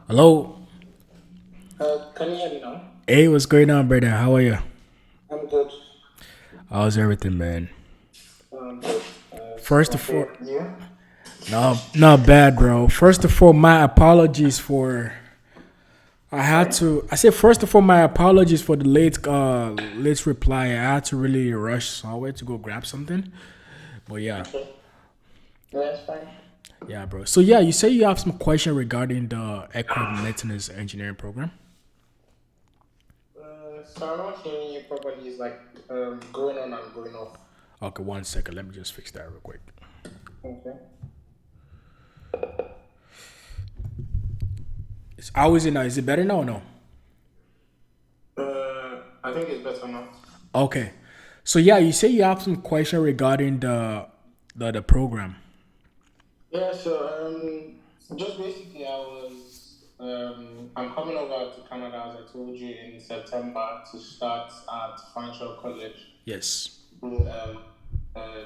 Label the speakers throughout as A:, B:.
A: Hello.
B: Can you hear me now?
A: Hey, what's going on, brother? How are you?
B: I'm good.
A: How's everything, man?
B: Good.
A: First of all,
B: Okay. You?
A: no, not bad, bro. First of all, my apologies for I had
B: Sorry?
A: to. I said first of all, my apologies for the late reply. I had to really rush, so I went to go grab something. But yeah,
B: Okay. Yeah, that's fine.
A: yeah, bro. So yeah, you say you have some question regarding the aircraft maintenance engineering program.
B: So I'm not hearing you properly. It's like going on and going off.
A: Okay, 1 second. Let me just fix that real quick.
B: Okay.
A: How is it now? Is it better now or no?
B: I think it's better now.
A: Okay. So yeah, you say you have some question regarding the program.
B: Yeah, so just basically, I'm coming over to Canada as I told you in September to start at Financial College
A: Yes.
B: with uh, a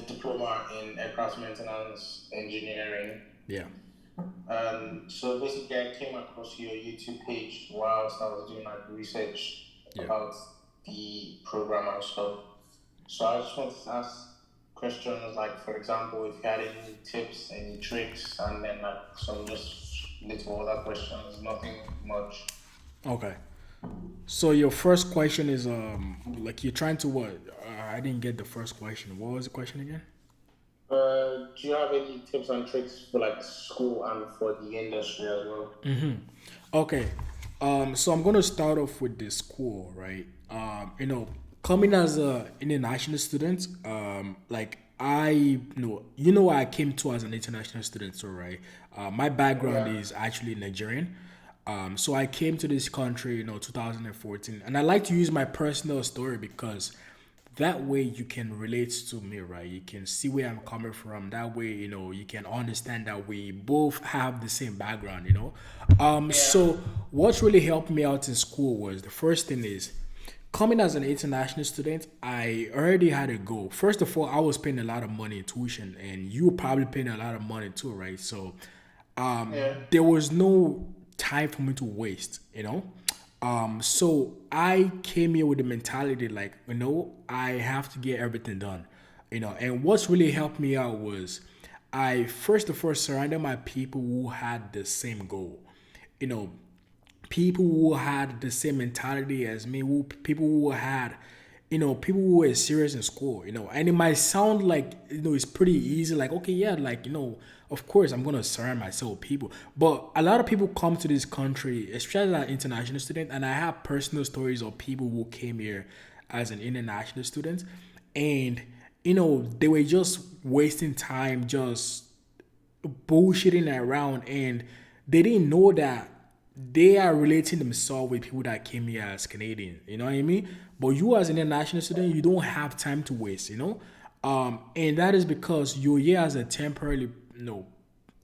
B: diploma in aircraft maintenance engineering.
A: Yeah.
B: So basically, I came across your YouTube page whilst I was doing like research
A: Yeah.
B: about the program and stuff. So I just wanted to ask questions like, for example, if you had any tips, any tricks, and then like some just little other questions, nothing much.
A: Okay. So your first question is like you're trying to what? I didn't get the first question. What was the question again?
B: Do you have any tips and tricks for like school and for the industry as well?
A: Okay. So I'm gonna start off with the school, right? Coming as a international student, like I where I came to as an international student, so right. My background
B: Yeah.
A: is actually Nigerian. So I came to this country, 2014, and I like to use my personal story because that way you can relate to me, right? You can see where I'm coming from. That way, you can understand that we both have the same background,
B: Yeah.
A: So what really helped me out in school was the first thing is coming as an international student, I already had a goal. First of all, I was paying a lot of money in tuition, and you were probably paying a lot of money too, right? So
B: Yeah.
A: there was no time for me to waste, so I came here with the mentality like, I have to get everything done, and what's really helped me out was I first of all surrounded my people who had the same goal, you know, people who had the same mentality as me, people who had, people who were serious in school, and it might sound like, it's pretty easy, like, okay, yeah, like, of course I'm gonna surround myself with people, but a lot of people come to this country, especially as an international student, and I have personal stories of people who came here as an international student, and they were just wasting time, just bullshitting around, and they didn't know that they are relating themselves with people that came here as Canadian. You know what I mean? But you as an international student, you don't have time to waste. And that is because you're here as a temporary,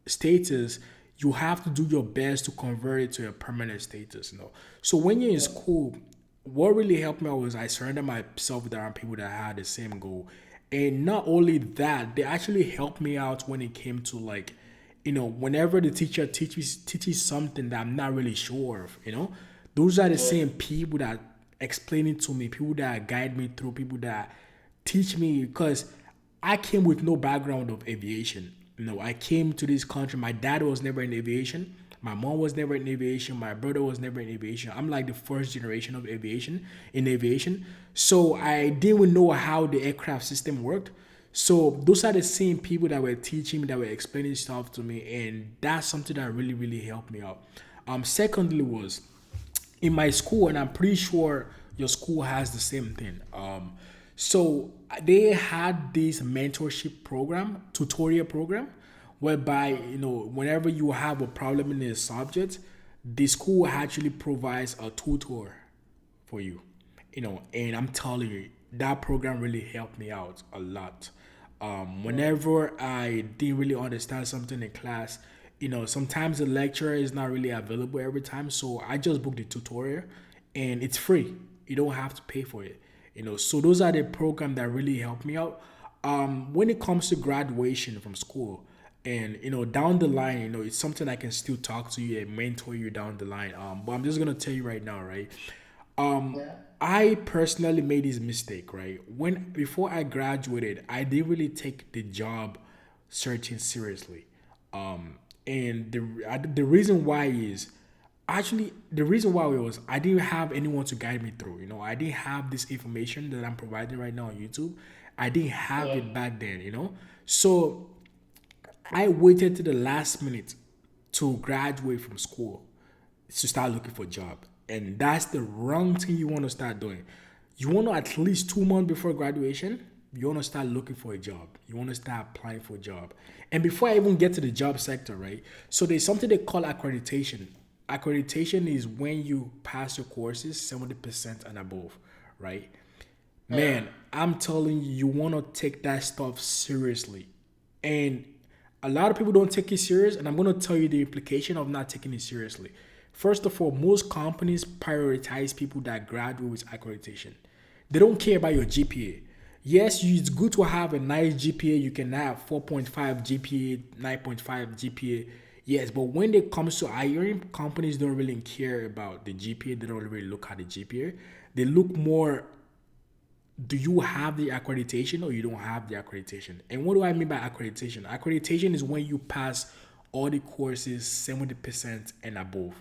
A: status. You have to do your best to convert it to a permanent status. So when you're in school, what really helped me out was I surrounded myself around people that had the same goal. And not only that, they actually helped me out when it came to like, whenever the teacher teaches something that I'm not really sure of, those are the
B: Yeah.
A: same people that explain it to me, people that guide me through, people that teach me, because I came with no background of aviation. I came to this country. My dad was never in aviation. My mom was never in aviation. My brother was never in aviation. I'm like the first generation of aviation. So I didn't know how the aircraft system worked. So those are the same people that were teaching me, that were explaining stuff to me, and that's something that really, really helped me out. Secondly was in my school, and I'm pretty sure your school has the same thing. So they had this mentorship program, tutorial program, whereby whenever you have a problem in a subject, the school actually provides a tutor for you, and I'm telling you, that program really helped me out a lot. Whenever I didn't really understand something in class, sometimes the lecturer is not really available every time, so I just booked the tutorial, and it's free. You don't have to pay for it. So those are the program that really helped me out. When it comes to graduation from school, And down the line, it's something I can still talk to you and mentor you down the line. But I'm just gonna tell you right now, right? Um,
B: Yeah.
A: I personally made this mistake, right? When before I graduated, I didn't really take the job searching seriously. And the reason why is actually the reason why was I didn't have anyone to guide me through. I didn't have this information that I'm providing right now on YouTube. I didn't have
B: Yeah.
A: it back then. So I waited to the last minute to graduate from school to start looking for a job. And that's the wrong thing you want to start doing. You want to at least 2 months before graduation, you want to start looking for a job. You want to start applying for a job. And before I even get to the job sector, right? So there's something they call accreditation. Accreditation is when you pass your courses 70% and above, right?
B: Yeah.
A: Man, I'm telling you, you want to take that stuff seriously. And a lot of people don't take it serious, and I'm going to tell you the implication of not taking it seriously. First of all, most companies prioritize people that graduate with accreditation. They don't care about your GPA. Yes, it's good to have a nice GPA. You can have 4.5 GPA, 9.5 GPA. Yes, but when it comes to hiring, companies don't really care about the GPA. They don't really look at the GPA. They look more, do you have the accreditation or you don't have the accreditation? And what do I mean by accreditation? Accreditation is when you pass all the courses 70% and above.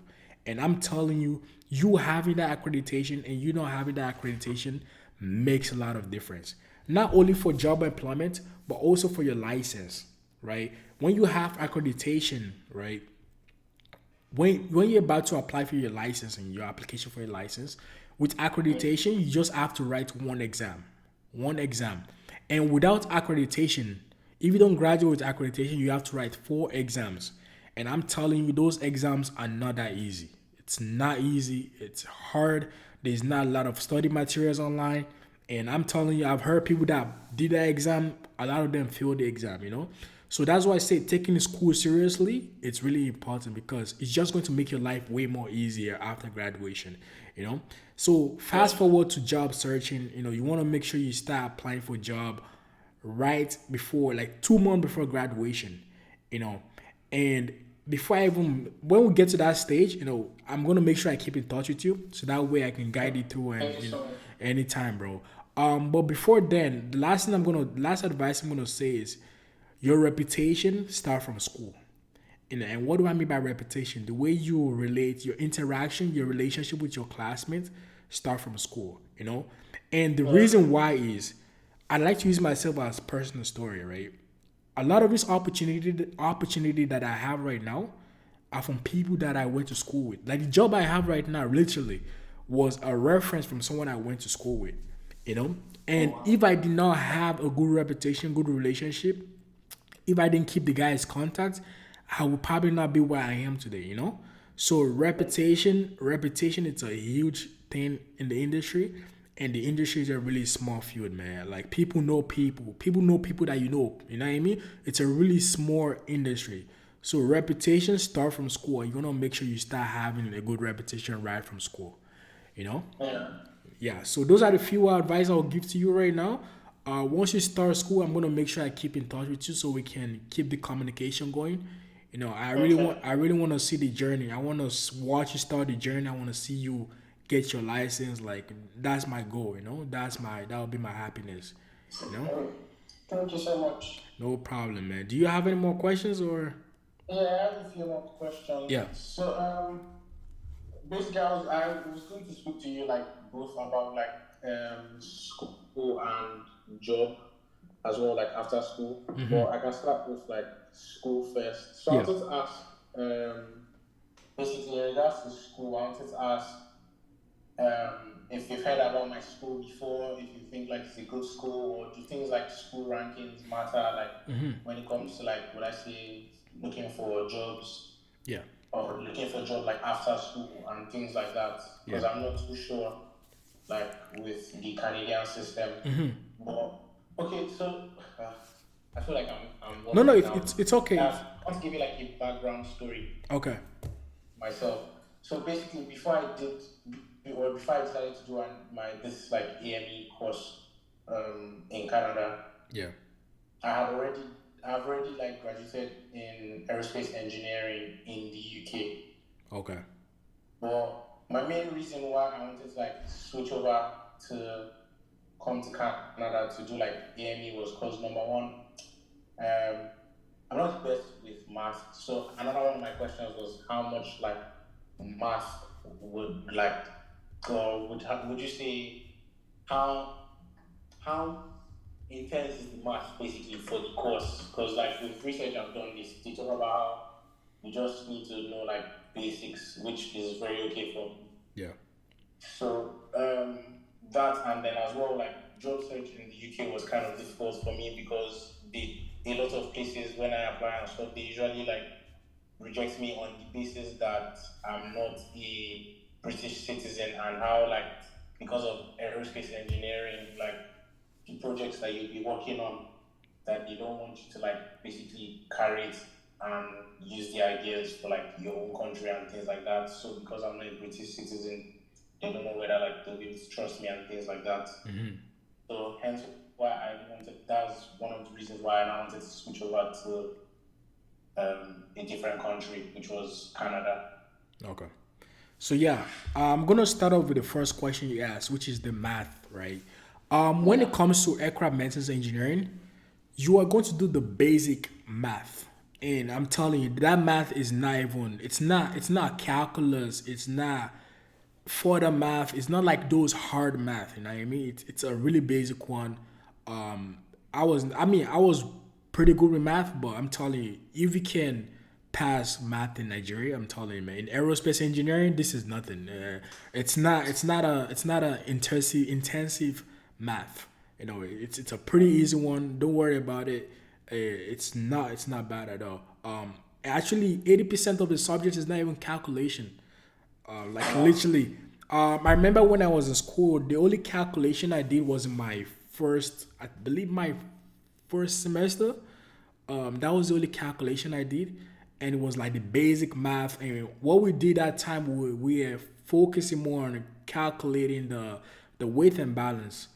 A: And I'm telling you, you having that accreditation and you not having that accreditation makes a lot of difference. Not only for job employment, but also for your license, right? When you have accreditation, right? When you're about to apply for your license and your application for your license with accreditation, you just have to write one exam, and without accreditation, if you don't graduate with accreditation, you have to write 4 exams. And I'm telling you, those exams are not that easy. It's not easy. It's hard. There's not a lot of study materials online. And I'm telling you, I've heard people that did that exam, a lot of them failed the exam. So that's why I say taking school seriously, it's really important because it's just going to make your life way more easier after graduation. So
B: Yeah.
A: fast forward to job searching, you want to make sure you start applying for a job right before, like 2 months before graduation, you know. And before I even, when we get to that stage, I'm gonna make sure I keep in touch with you so that way I can guide you through
B: Thank
A: and
B: you so much.
A: anytime, bro. But before then, last advice I'm gonna say is your reputation start from school. And what do I mean by reputation? The way you relate, your interaction, your relationship with your classmates start from school. And the
B: Yeah.
A: reason why is I like to use myself as a personal story, right? A lot of this opportunity that I have right now are from people that I went to school with. Like the job I have right now, literally, was a reference from someone I went to school with. You know,
B: Oh,
A: and
B: wow.
A: if I did not have a good reputation, good relationship, if I didn't keep the guy's contact, I would probably not be where I am today. So reputation is a huge thing in the industry, and the industry is a really small field, man. Like people know people that you know. You know what I mean? It's a really small industry. So reputation start from school. You wanna make sure you start having a good reputation right from school. You know?
B: Yeah.
A: Yeah, so those are the few advice I'll give to you right now. Once you start school, I'm gonna make sure I keep in touch with you so we can keep the communication going.
B: Okay.
A: I really want to see the journey. I want to watch you start the journey. I want to see you get your license. Like that's my goal. That will be my happiness. You know,
B: Oh, thank you so much.
A: no problem, man. Do you have any more questions or?
B: Yeah, I have a few more questions.
A: Yeah.
B: So, basically, I was going to speak to you like both about like school and job as well, like after school. But I can start with like school first. So I
A: Yeah.
B: wanted to ask, basically in regards to school, I wanted to ask if you've heard about my school before, if you think like it's a good school, or do things like school rankings matter, like when it comes to like what I say, looking for jobs
A: Yeah.
B: or looking for a job like after school and things like that?
A: Yeah.
B: Because I'm not too sure, like with the Canadian system. But okay, so I feel like I'm
A: No, no,
B: waffling now.
A: it's okay.
B: I want to give you like a background story
A: Okay.
B: myself. So basically, before I decided to do my this like AME course in Canada,
A: Yeah.
B: I had already I've already like graduated in aerospace engineering in the UK.
A: Okay.
B: But my main reason why I wanted to like switch over to come to Canada to do like AME was because number one, um, I'm not the best with math. So another one of my questions was how much like math would like or would you say how how intense is the math basically for the course? Because like with research I've done this, they talk about how you just need to know like basics, which is very okay for me.
A: Yeah.
B: So that and then as well like job search in the UK was kind of difficult for me because a lot of places when I apply and stuff they usually like reject me on the basis that I'm not a British citizen and how like because of aerospace engineering like the projects that you'll be working on that they don't want you to like basically carry it and use the ideas for like your own country and things like that. So because I'm not a British citizen, they don't know whether like they'll be able to trust me and things like that. So hence why I wanted that's one of the reasons why I wanted to switch over to a different country, which was Canada.
A: Okay. So yeah, I'm gonna start off with the first question you asked, which is the math, right? When
B: Yeah.
A: it comes to aircraft maintenance engineering, you are going to do the basic math, and I'm telling you that math is not even. It's not calculus. It's not further math. It's not like those hard math. You know what I mean? It's a really basic one. Um, I was pretty good with math, but I'm telling you, if you can pass math in Nigeria, I'm telling you, man, in aerospace engineering, this is nothing. It's not a intensive math. It's a pretty easy one. Don't worry about it. It's not bad at all. Actually, 80% of the subject is not even calculation. Like literally, I remember when I was in school, the only calculation I did was in my first, I believe my first semester. That was the only calculation I did, and it was like the basic math. And what we did that time, we were focusing more on calculating the weight and balance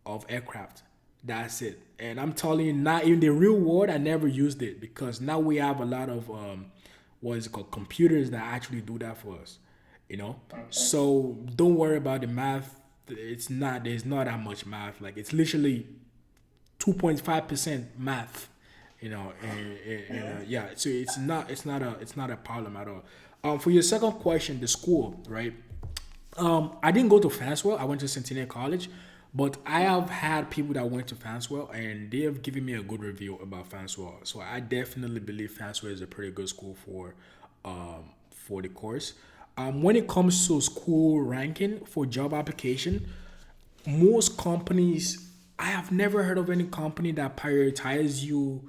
A: of aircraft. That's it. And I'm telling you, not in the real world, I never used it because now we have a lot of what is it called, computers that actually do that for us.
B: Okay.
A: So don't worry about the math. There's not that much math. Like it's literally 2.5% math. Yeah. So it's not a problem at all. For your second question, the school, right? I didn't go to Fanswell. I went to Centennial College, but I have had people that went to Fanswell, and they have given me a good review about Fanswell. So I definitely believe Fanswell is a pretty good school for the course. When it comes to school ranking for job application, most companies, I have never heard of any company that prioritizes you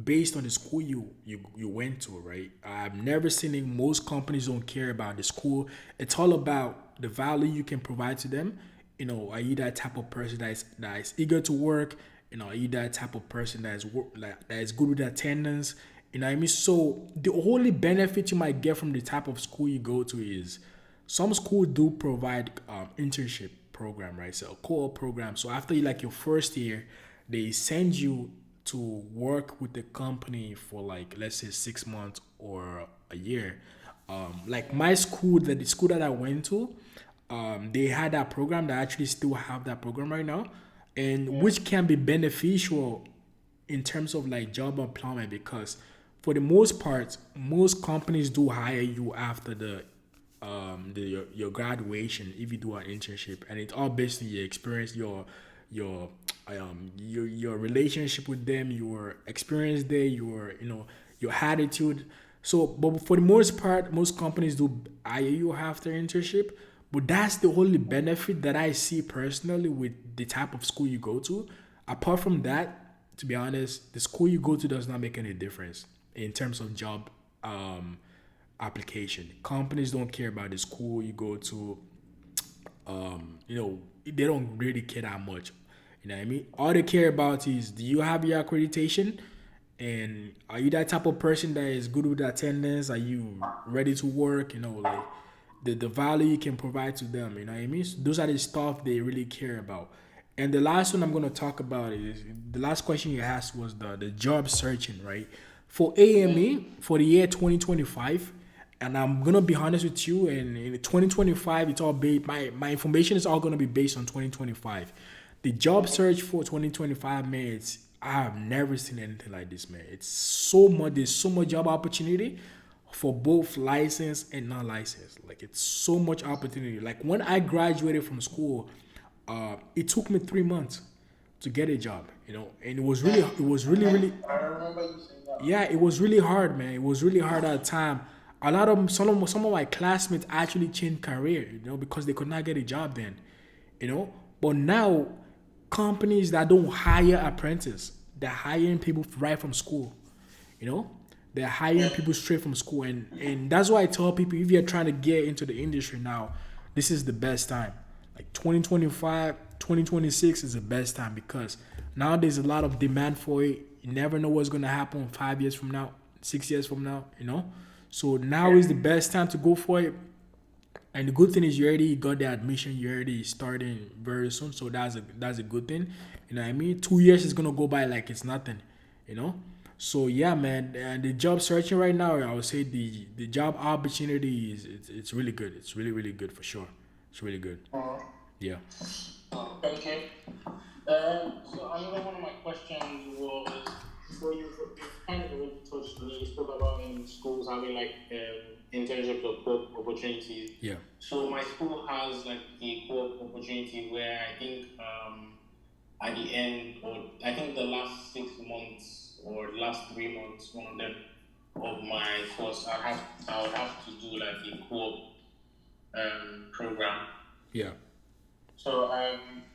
A: based on the school you went to, right? I've never seen it. Most companies don't care about the school. It's all about the value you can provide to them. Are you that type of person that is eager to work? Are you that type of person that is good with attendance? You know what I mean? So the only benefit you might get from the type of school you go to is some schools do provide internship program, right? So a co-op program. So after you like your first year, they send you to work with the company for like let's say 6 months or a year. Like my school, the school that I went to, they had that program. That actually still have that program right now, and
B: Yeah.
A: which can be beneficial in terms of like job employment because for the most part, most companies do hire you after your graduation if you do an internship, and it's all based on your experience, your your relationship with them, your experience there, your attitude. So, but for the most part, most companies do hire you after internship. But that's the only benefit that I see personally with the type of school you go to. Apart from that, to be honest, the school you go to does not make any difference in terms of job um, application. Companies don't care about the school you go to. They don't really care that much. You know what I mean? All they care about is, do you have your accreditation? And are you that type of person that is good with attendance? Are you ready to work? Like the value you can provide to them. You know what I mean? So those are the stuff they really care about. And the last one I'm gonna talk about is the last question you asked was the job searching, right? For
B: Yeah.
A: AME for the year 2025, and I'm gonna be honest with you, and in 2025, it's all based. My information is all gonna be based on 2025. The job search for 2025, man, it's I have never seen anything like this, man. It's so much. There's so much job opportunity for both licensed and non-licensed. Like it's so much opportunity. Like when I graduated from school, it took me 3 months to get a job. And
B: I remember you saying that.
A: yeah, it was really hard, man. It was really hard at the time. A lot of some of my classmates actually changed career, because they could not get a job then, But now, companies that don't hire apprentices, they're hiring people right from school, you know. They're hiring
B: Yeah.
A: people straight from school, and that's why I tell people if you're trying to get into the industry now, this is the best time. Like 2025, 2026 is the best time because now there's a lot of demand for it. You never know what's going to happen 5 years from now, 6 years from now. So now is the best time to go for it. And the good thing is you already got the admission, you already starting very soon. So that's a good thing. You know what I mean? 2 years is gonna go by like it's nothing, you know? So yeah, man, and the job searching right now, I would say the job opportunity is it's really good. It's really, really good for sure. It's really good.
B: Uh,
A: Yeah.
B: okay. So another one of my questions was, so you've kind of already touched on it. You spoke about in schools having like internships or co-op opportunities.
A: Yeah.
B: So my school has like a co-op opportunity where I think at the end, or I think the last 6 months or the last 3 months, one of them of my course, I would have to do like a co-op program.
A: Yeah.
B: So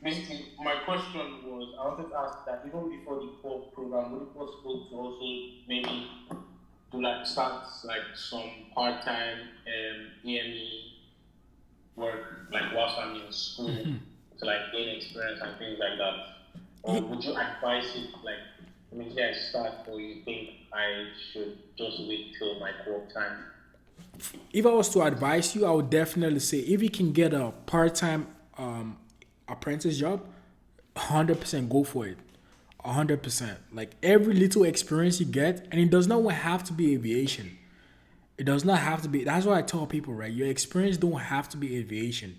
B: basically, my question was, I wanted to ask that even before the core program, would it be possible to also maybe do like start like some part-time EME work, like whilst I'm in school, to like gain experience and things like that? Or would you advise it like immediately I start, or you think I should just wait till my core time?
A: If I was to advise you, I would definitely say if you can get a part-time apprentice job, 100% go for it. 100%. Like every little experience you get, and it does not have to be aviation. It does not have to be. That's why I tell people, right? Your experience don't have to be aviation.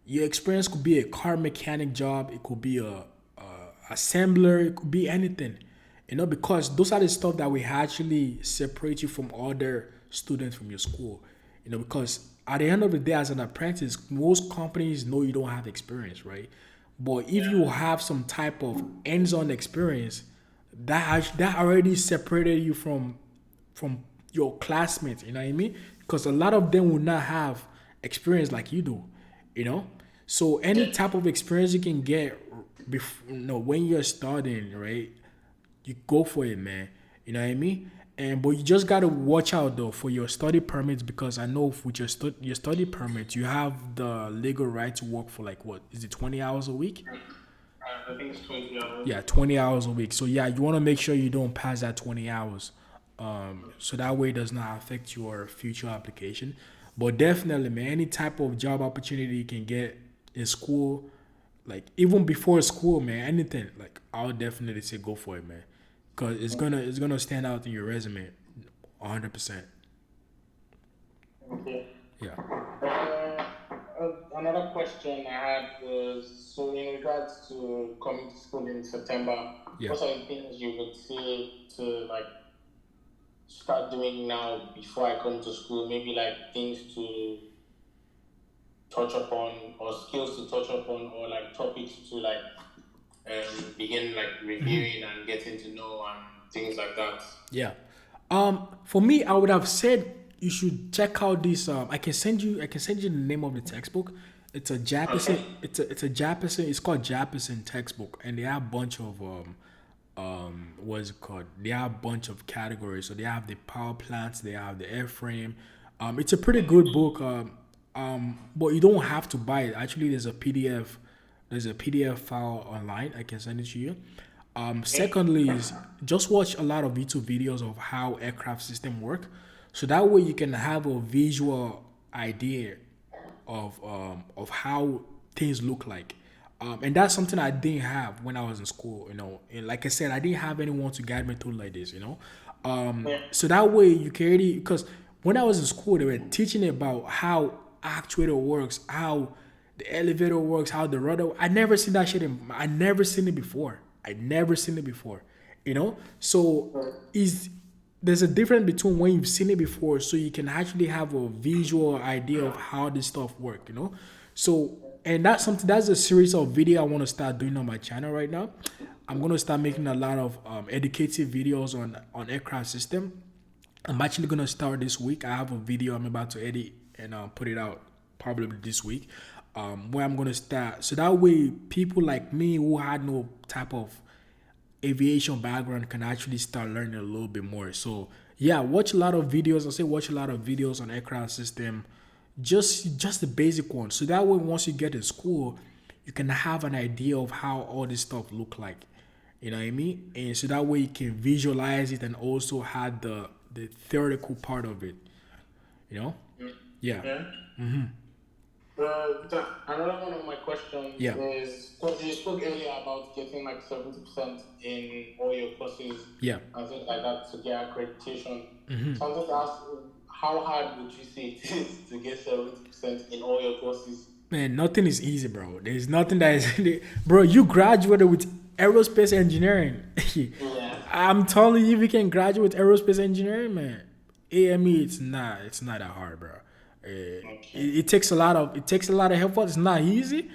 A: Your experience could be a car mechanic job. It could be a assembler. It could be anything. Because those are the stuff that will actually separate you from other students from your school. Because at the end of the day, as an apprentice, most companies know you don't have experience, right? But if
B: Yeah.
A: you have some type of hands-on experience, that already separated you from your classmates. You know what I mean? Because a lot of them will not have experience like you do. You know, so any
B: Yeah.
A: type of experience you can get, when you're studying, right? You go for it, man. You know what I mean? But you just gotta watch out though for your study permits because I know with your study permit you have the legal right to work for like what is it 20 hours a week?
B: I think it's 20 hours.
A: Yeah, 20 hours a week. So yeah, you want to make sure you don't pass that 20 hours, so that way it does not affect your future application. But definitely, man, any type of job opportunity you can get in school, like even before school, man, anything, like I would definitely say go for it, man, because it's gonna stand out in your resume, 100%.
B: Okay.
A: Yeah,
B: Another question I had was, so in regards to coming to school in September,
A: yeah.
B: what are the things you would say to like start doing now before I come to school? Maybe like things to touch upon, or skills to touch upon, or like topics to like begin like reviewing and getting to know and things like that.
A: Yeah. For me, I would have said you should check out this. I can send you the name of the textbook. It's a Japison.
B: Okay.
A: It's a Japison. It's called Japison textbook, and they have a bunch of what is it called? They have a bunch of categories. So they have the power plants. They have the airframe. It's a pretty good book. But you don't have to buy it. Actually, there's a PDF. There's a PDF file online. I can send it to you. Secondly, is just watch a lot of YouTube videos of how aircraft system work, so that way you can have a visual idea of how things look like. And that's something I didn't have when I was in school. And like I said, I didn't have anyone to guide me through like this.
B: Yeah.
A: So that way you can really, because when I was in school, they were teaching about how actuator works, how the elevator works, how the rudder. I never seen that shit. I never seen it before. I never seen it before. So is there's a difference between when you've seen it before, so you can actually have a visual idea of how this stuff work. So, and that's something, that's a series of video I want to start doing on my channel right now. I'm going to start making a lot of educative videos on aircraft system. I'm actually gonna start this week. I have a video I'm about to edit and put it out probably this week, where I'm gonna start. So that way, people like me who had no type of aviation background can actually start learning a little bit more. So yeah, watch a lot of videos. I say watch a lot of videos on aircraft system, just the basic ones. So that way, once you get to school, you can have an idea of how all this stuff look like. You know what I mean? And so that way you can visualize it and also have the theoretical part of it. You know? Yeah.
B: Yeah. Another one of my questions
A: Yeah.
B: is, because you spoke earlier about getting like 70% in all your courses
A: Yeah.
B: and things like that to get accreditation. So I'm just asking, how hard would you say it is to get 70% in all your courses?
A: Man, nothing is easy, bro. There's nothing that is bro, you graduated with aerospace engineering.
B: Yeah.
A: I'm telling you, if you can graduate with aerospace engineering, man, AME, it's not that hard, bro. It takes a lot of effort. It's not easy.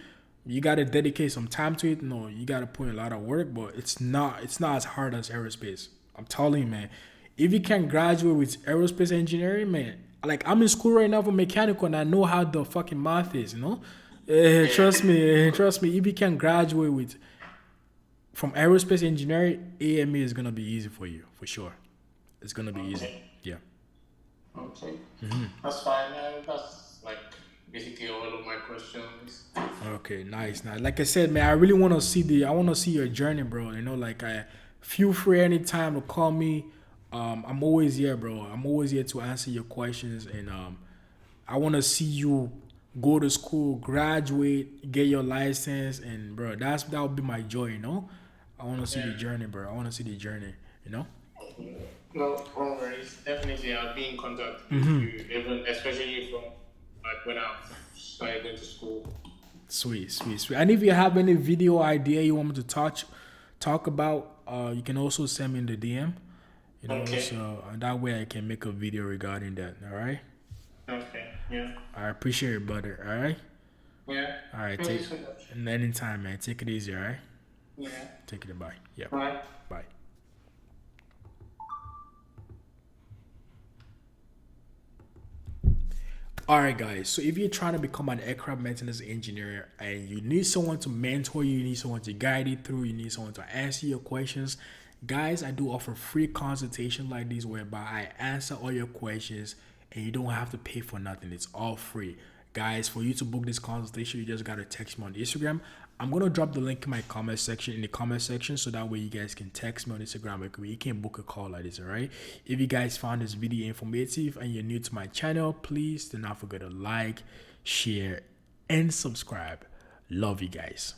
A: You gotta dedicate some time to it. No, you gotta put in a lot of work, but it's not as hard as aerospace. I'm telling you, man. If you can graduate with aerospace engineering, man, like I'm in school right now for mechanical and I know how the fucking math is. Trust me, trust me. If you can graduate with from aerospace engineering, AME is gonna be easy for you for sure. It's gonna be easy.
B: Okay.
A: Yeah.
B: Okay. That's fine. That's like basically all of my questions.
A: Okay, nice. Now, like I said, man, I really want to I want to see your journey, bro. Like I feel free anytime to call me. I'm always here, bro. I'm always here to answer your questions, and I want to see you go to school, graduate, get your license, and bro, that would be my joy. I want to see the journey, bro. I want to see the journey, you know.
B: No, no worries. Definitely, I'll be in contact with you, even especially from like when I started going to school.
A: Sweet, sweet, sweet. And if you have any video idea you want me to talk about, you can also send me in the DM.
B: Okay.
A: So that way I can make a video regarding that. All right.
B: Okay. Yeah.
A: I appreciate it, brother. All right.
B: Yeah.
A: All right.
B: Thank you so much.
A: And anytime, man. Take it easy. All right.
B: Yeah.
A: Take it. Bye. Yeah.
B: Bye.
A: Bye. All right, guys. So if you're trying to become an aircraft maintenance engineer and you need someone to mentor you, you need someone to guide you through, you need someone to answer your questions, guys, I do offer free consultation like this whereby I answer all your questions and you don't have to pay for nothing. It's all free. Guys, for you to book this consultation, you just gotta text me on Instagram. I'm gonna drop the link in my comment section so that way you guys can text me on Instagram. You can book a call like this, alright? If you guys found this video informative and you're new to my channel, please do not forget to like, share, and subscribe. Love you guys.